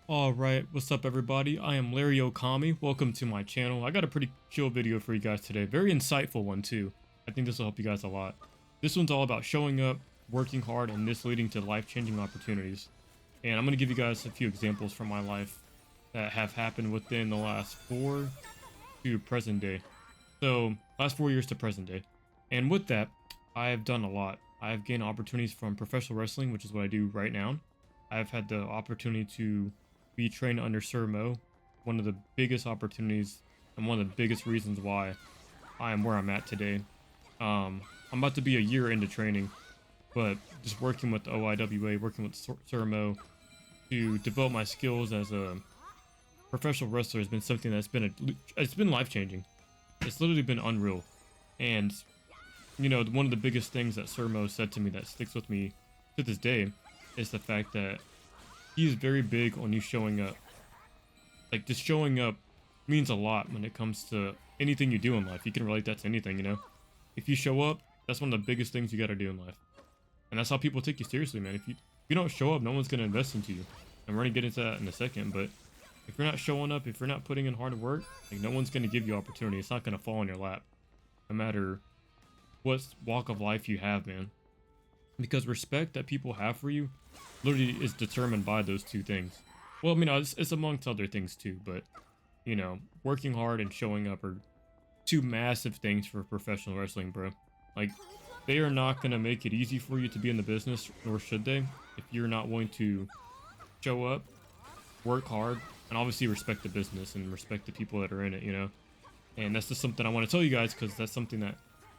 Alright, what's up everybody? I am Larry Okami. Welcome to my channel. I got a pretty chill video for you guys today. Very insightful one too. I think this will help you guys a lot. This one's all about showing up, working hard, and this leading to life-changing opportunities. And I'm going to give you guys a few examples from my life that have happened within the last 4 to present day. So, last 4 years to present day. And with that, I have done a lot. I have gained opportunities from professional wrestling, which is what I do right now. I've had the opportunity to be trained under Sir Mo, one of the biggest opportunities and one of the biggest reasons why I am where I'm at today. I'm about to be a year into training, but just working with the OIWA, working with Sir Mo to develop my skills as a professional wrestler has been something that's been life-changing. It's literally been unreal. And you know, one of the biggest things that Sir Mo said to me that sticks with me to this day is the fact that he is very big on you showing up. Like, just showing up means a lot when it comes to anything you do in life. You can relate that to anything, you know? If you show up, that's one of the biggest things you gotta do in life. And that's how people take you seriously, man. If you don't show up, no one's gonna invest into you. And we're gonna get into that in a second, but if you're not showing up, if you're not putting in hard work, like, no one's gonna give you opportunity. It's not gonna fall in your lap. No matter what walk of life you have, man. Because respect that people have for you literally is determined by those two things. Well, I mean, it's amongst other things too, but, you know, working hard and showing up are two massive things for professional wrestling, bro. Like, they are not going to make it easy for you to be in the business, nor should they, if you're not willing to show up, work hard, and obviously respect the business and respect the people that are in it, you know? And that's just something I want to tell you guys, because that's something that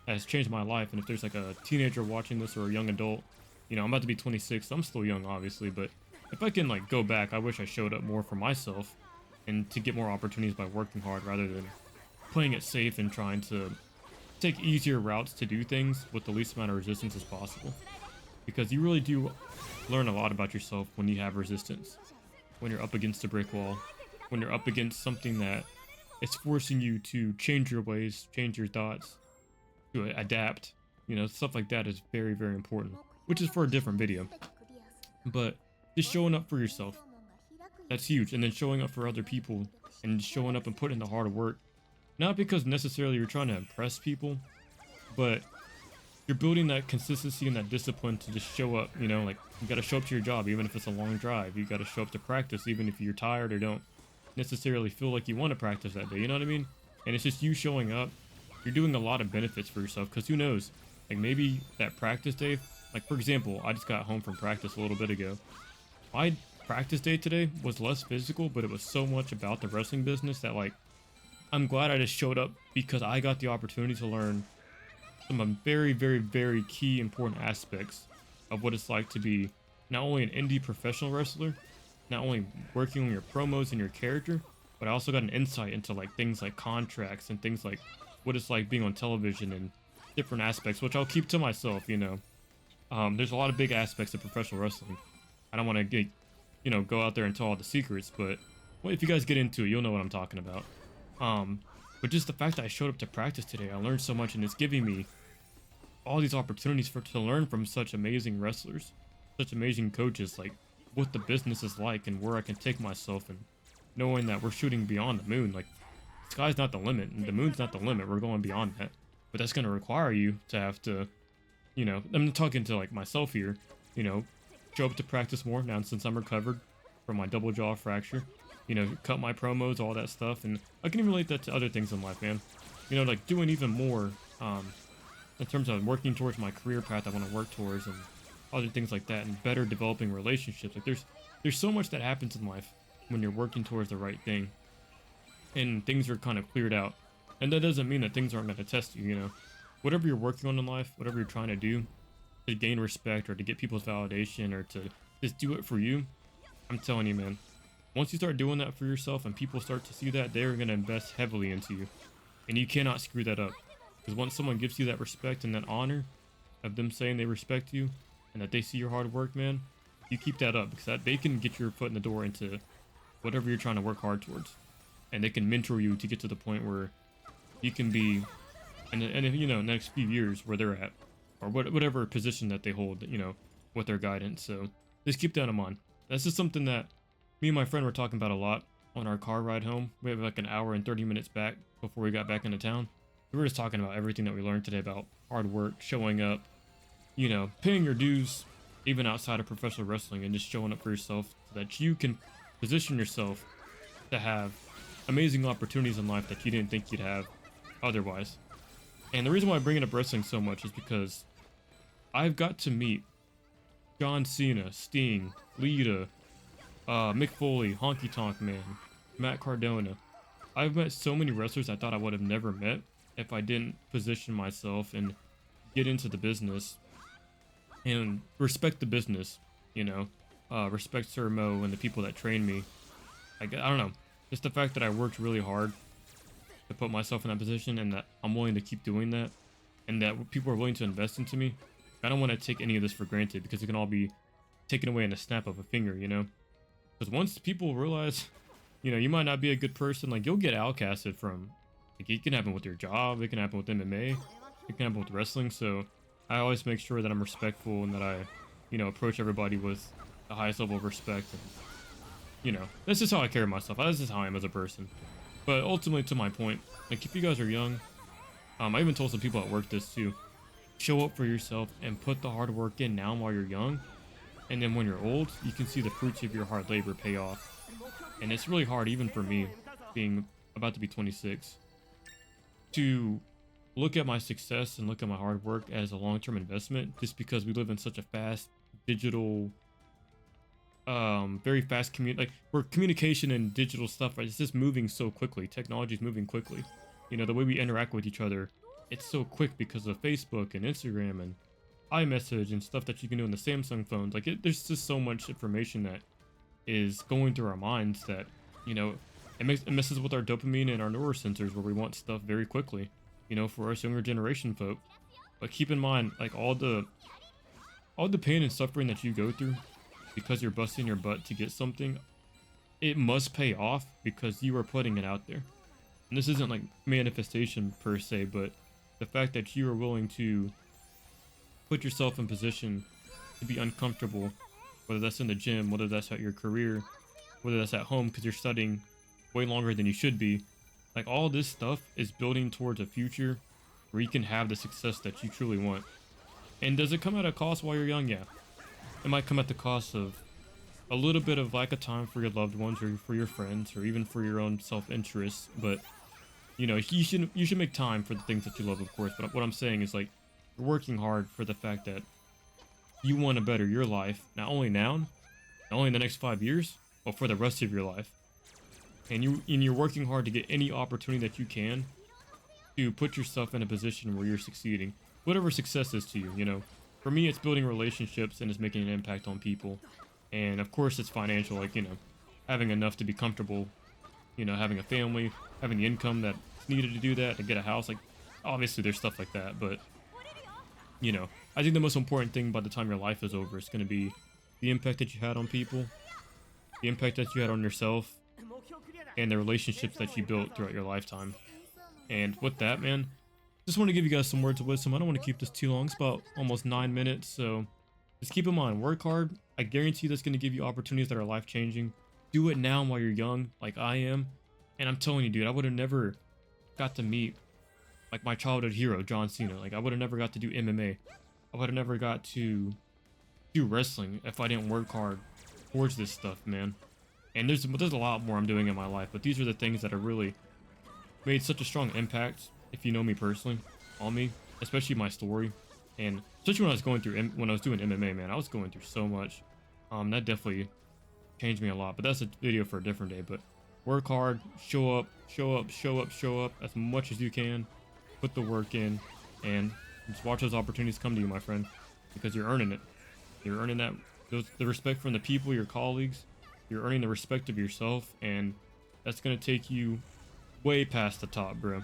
has changed my life. And if there's like a teenager watching this or a young adult, you know, I'm about to be 26, so I'm still young, obviously, but if I can like go back, I wish I showed up more for myself and to get more opportunities by working hard rather than playing it safe and trying to take easier routes to do things with the least amount of resistance as possible. Because you really do learn a lot about yourself when you have resistance, when you're up against a brick wall, when you're up against something that is forcing you to change your ways, change your thoughts, to adapt. You know, stuff like that is very, very important, which is for a different video. But just showing up for yourself, that's huge. And then showing up for other people and showing up and putting in the hard work, not because necessarily you're trying to impress people, but you're building that consistency and that discipline to just show up. You know, like, you got to show up to your job even if it's a long drive. You got to show up to practice even if you're tired or don't necessarily feel like you want to practice that day, you know what I mean? And it's just you showing up. You're doing a lot of benefits for yourself, because who knows, like, maybe that practice day, like, for example, I just got home from practice a little bit ago. My practice day today was less physical, but it was so much about the wrestling business that, like, I'm glad I just showed up because I got the opportunity to learn some very, very, very key important aspects of what it's like to be not only an indie professional wrestler, not only working on your promos and your character, but I also got an insight into like things like contracts and things like what it's like being on television and different aspects, which I'll keep to myself, you know. There's a lot of big aspects of professional wrestling. I don't want to get, you know, go out there and tell all the secrets, but well, if you guys get into it, you'll know what I'm talking about. But just the fact that I showed up to practice today, I learned so much, and it's giving me all these opportunities to learn from such amazing wrestlers, such amazing coaches, like what the business is like and where I can take myself, and knowing that we're shooting beyond the moon. Like, the sky's not the limit, and the moon's not the limit. We're going beyond that. But that's going to require you to have to, you know, I'm talking to like myself here, you know, show up to practice more now since I'm recovered from my double jaw fracture, you know, cut my promos, all that stuff. And I can even relate that to other things in life, man. You know, like doing even more in terms of working towards my career path I want to work towards, and other things like that, and better developing relationships. Like, there's so much that happens in life when you're working towards the right thing and things are kind of cleared out. And that doesn't mean that things aren't going to test you, you know. Whatever you're working on in life, whatever you're trying to do to gain respect or to get people's validation or to just do it for you, I'm telling you, man, once you start doing that for yourself and people start to see that, they're going to invest heavily into you. And you cannot screw that up. Because once someone gives you that respect and that honor of them saying they respect you and that they see your hard work, man, you keep that up, because that they can get your foot in the door into whatever you're trying to work hard towards. And they can mentor you to get to the point where you can be, and you know, next few years where they're at, or whatever position that they hold, you know, with their guidance. So just keep that in mind. That's just something that Me and my friend were talking about a lot on our car ride home. We have like an hour and 30 minutes back before we got back into town. We were just talking about everything that we learned today about hard work, showing up, you know, paying your dues, even outside of professional wrestling, and just showing up for yourself so that you can position yourself to have amazing opportunities in life that you didn't think you'd have otherwise. And the reason why I bring up wrestling so much is because I've got to meet John Cena, Sting, Lita, Mick Foley, Honky Tonk Man, Matt Cardona. I've met so many wrestlers I thought I would have never met if I didn't position myself and get into the business and respect the business, you know, respect Sir Mo and the people that train me. I don't know, just the fact that I worked really hard to put myself in that position and that I'm willing to keep doing that and that people are willing to invest into me. I don't want to take any of this for granted because it can all be taken away in a snap of a finger, you know? Because once people realize, you know, you might not be a good person, like you'll get outcasted from, like it can happen with your job, it can happen with MMA, it can happen with wrestling. So I always make sure that I'm respectful and that I, you know, approach everybody with the highest level of respect. And, you know, that's just how I carry myself. That's just how I am as a person. But ultimately, to my point, like if you guys are young, I even told some people at work this too. Show up for yourself and put the hard work in now while you're young. And then when you're old, you can see the fruits of your hard labor pay off. And it's really hard, even for me, being about to be 26, to look at my success and look at my hard work as a long-term investment, just because we live in such a fast, digital, very fast like where communication and digital stuff, right? It's just moving so quickly. Technology is moving quickly. You know, the way we interact with each other, it's so quick because of Facebook and Instagram and iMessage and stuff that you can do on the Samsung phones. Like, there's just so much information that is going through our minds that, you know, it messes with our dopamine and our neurosensors where we want stuff very quickly, you know, for us younger generation folk. But keep in mind, like, all the pain and suffering that you go through because you're busting your butt to get something, it must pay off because you are putting it out there. And this isn't like manifestation per se, but the fact that you are willing to put yourself in position to be uncomfortable, whether that's in the gym, whether that's at your career, whether that's at home because you're studying way longer than you should be. Like, all this stuff is building towards a future where you can have the success that you truly want. And does it come at a cost while you're young? Yeah. It might come at the cost of a little bit of lack of time for your loved ones or for your friends or even for your own self-interest, but you know, you should make time for the things that you love, of course. But what I'm saying is, like, you're working hard for the fact that you want to better your life, not only now, not only in the next 5 years, but for the rest of your life. And you're working hard to get any opportunity that you can to put yourself in a position where you're succeeding, whatever success is to you. You know, for me, it's building relationships and it's making an impact on people. And of course, it's financial, like, you know, having enough to be comfortable, you know, having a family, having the income that's needed to do that, to get a house. Like, obviously there's stuff like that, but you know, I think the most important thing by the time your life is over is going to be the impact that you had on people, the impact that you had on yourself, and the relationships that you built throughout your lifetime. And with that, man, just want to give you guys some words of wisdom. I don't want to keep this too long. It's about almost 9 minutes, so just keep in mind, work hard. I guarantee that's going to give you opportunities that are life-changing. Do it now while you're young, like I am. And I'm telling you, dude, I would have never got to meet, like, my childhood hero, John Cena. Like, I would have never got to do MMA. I would have never got to do wrestling if I didn't work hard towards this stuff, man. And there's a lot more I'm doing in my life, but these are the things that have really made such a strong impact, if you know me personally, on me, especially my story. And especially when I was going through, when I was doing MMA, man, I was going through so much. That definitely changed me a lot, but that's a video for a different day. But work hard, show up as much as you can, put the work in, and just watch those opportunities come to you, my friend, because you're earning it. You're earning that, the respect from the people, your colleagues. You're earning the respect of yourself, and that's gonna take you way past the top, bro.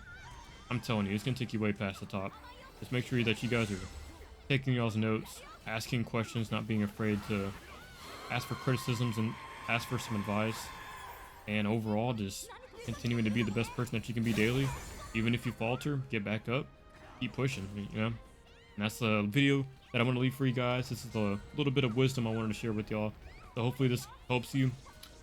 I'm telling you, it's gonna take you way past the top. Just make sure that you guys are taking y'all's notes, asking questions, not being afraid to ask for criticisms and ask for some advice. And overall, just continuing to be the best person that you can be daily. Even if you falter, get back up, keep pushing, you know? And that's the video that I want to leave for you guys. This is a little bit of wisdom I wanted to share with y'all. So hopefully this helps you.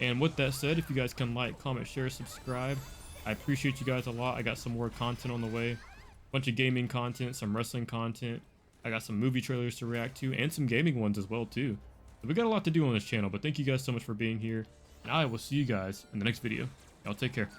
And with that said, if you guys can like, comment, share, subscribe, I appreciate you guys a lot. I got some more content on the way. Bunch of gaming content, some wrestling content. I got some movie trailers to react to and some gaming ones as well too. So we got a lot to do on this channel, but thank you guys so much for being here. And I will see you guys in the next video. Y'all take care.